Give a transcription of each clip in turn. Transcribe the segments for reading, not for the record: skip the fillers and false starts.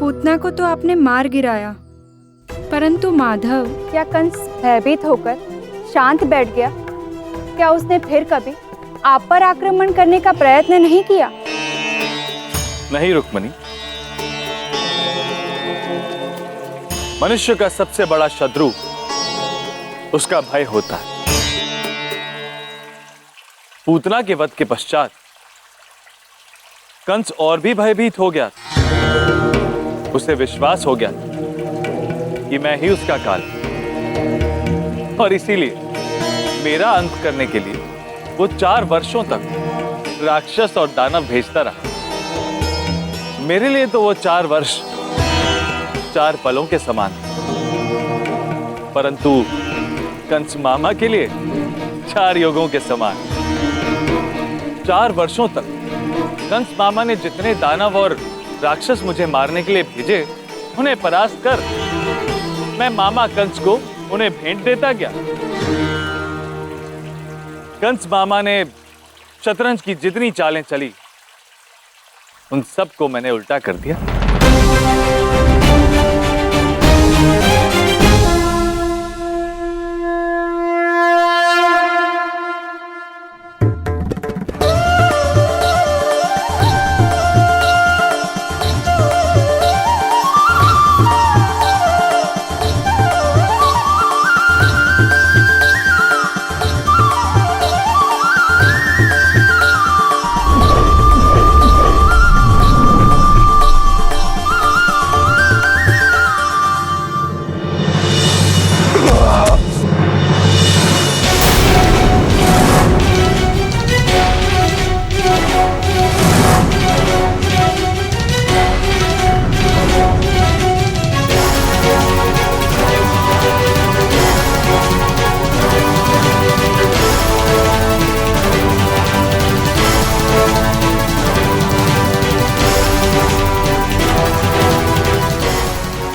पूतना को तो आपने मार गिराया, परंतु माधव। क्या कंस भयभीत होकर शांत बैठ गया? क्या उसने फिर कभी आप पर आक्रमण करने का प्रयत्न नहीं किया? नहीं रुक्मणी, मनुष्य का सबसे बड़ा शत्रु उसका भय होता है। पूतना के वध के पश्चात कंस और भी भयभीत हो गया। उसे विश्वास हो गया कि मैं ही उसका काल, और इसीलिए मेरा अंत करने के लिए वो 4 वर्षों तक राक्षस और दानव भेजता रहा। मेरे लिए तो वो 4 वर्ष 4 पलों के समान, परंतु कंस मामा के लिए 4 युगों के समान। 4 वर्षों तक कंस मामा ने जितने दानव और राक्षस मुझे मारने के लिए भेजे, उन्हें परास्त कर मैं मामा कंस को उन्हें भेंट देता गया। कंस मामा ने शतरंज की जितनी चालें चली, उन सब को मैंने उल्टा कर दिया।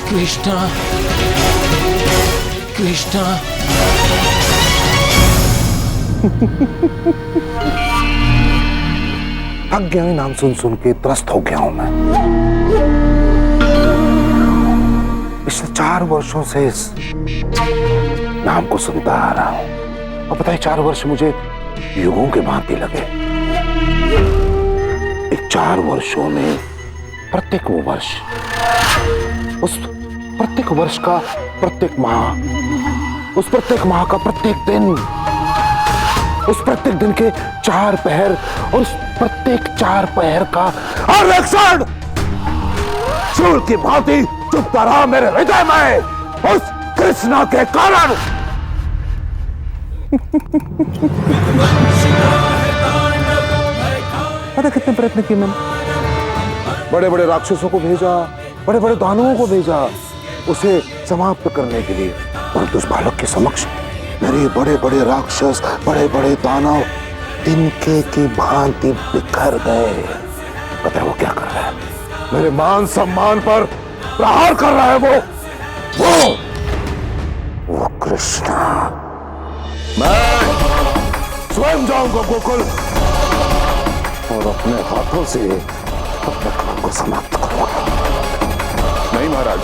कृष्णा, कृष्णा। अज्ञानी नाम सुन सुन के त्रस्त हो गया हूं मैं। पिछले 4 वर्षों से इस नाम को सुनता आ रहा हूं, और पता है 4 वर्ष मुझे युगों के भांति लगे। इन 4 वर्षों में प्रत्येक वो वर्ष, उस प्रत्येक वर्ष का प्रत्येक माह, उस प्रत्येक माह का प्रत्येक दिन, उस प्रत्येक दिन के 4 पहर, और उस प्रत्येक 4 पहर का हर एक क्षण शूल की भांति चुपता रहा मेरे हृदय में, उस कृष्णा के कारण। पता कितने प्रयत्न किए मैंने, बड़े बड़े राक्षसों को भेजा, बड़े बड़े दानवों को भेजा उसे समाप्त करने के लिए, परंतु उस बालक के समक्ष मेरे बड़े बड़े राक्षस, बड़े बड़े दानव तिनके की भांति बिखर गए। पता है वो क्या कर रहा है? मेरे मान सम्मान पर प्रहार कर रहा है वो कृष्णा। मैं स्वयं जाऊंगा गोकुल और अपने हाथों से अपने काम को समाप्त करूंगा। नहीं महाराज,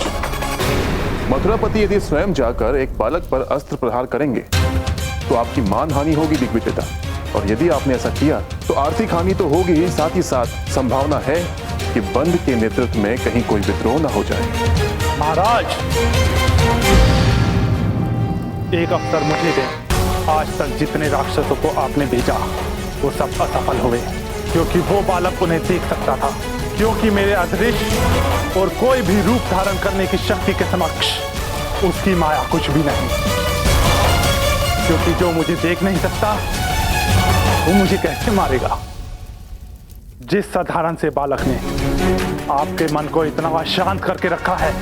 मथुरापति यदि स्वयं जाकर एक बालक पर अस्त्र प्रहार करेंगे तो आपकी मान हानि होगी दिग्विजयता, और यदि आपने ऐसा किया तो आर्थिक हानि तो होगी ही, साथ ही साथ संभावना है कि बंद के नेतृत्व में कहीं कोई विद्रोह न हो जाए। महाराज, एक अवसर मुझे दें। आज तक जितने राक्षसों को आपने भेजा वो सब असफल हुए, क्योंकि वो बालक उन्हें देख सकता था, क्योंकि मेरे अदृश्य और कोई भी रूप धारण करने की शक्ति के समक्ष उसकी माया कुछ भी नहीं, क्योंकि जो मुझे देख नहीं सकता वो मुझे कैसे मारेगा। जिस साधारण से बालक ने आपके मन को इतना अशांत करके रखा है,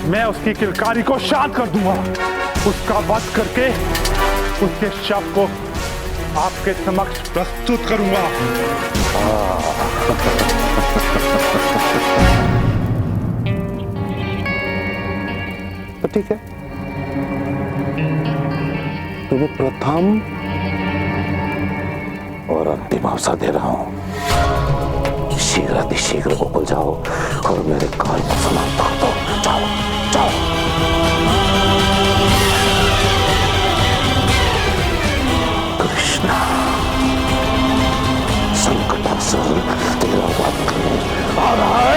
मैं उसकी किलकारी को शांत कर दूंगा, उसका वध करके उसके शव को आपके समक्ष प्रस्तुत करूंगा। तो ठीक है, तुम्हें प्रथम और अंतिम अवसर दे रहा हूं। शीघ्र अतिशीघ्र गोकुल जाओ और मेरे काल को समाप्त करो। कृष्णा, संकटासुर तेरा वध करने आ रहा है।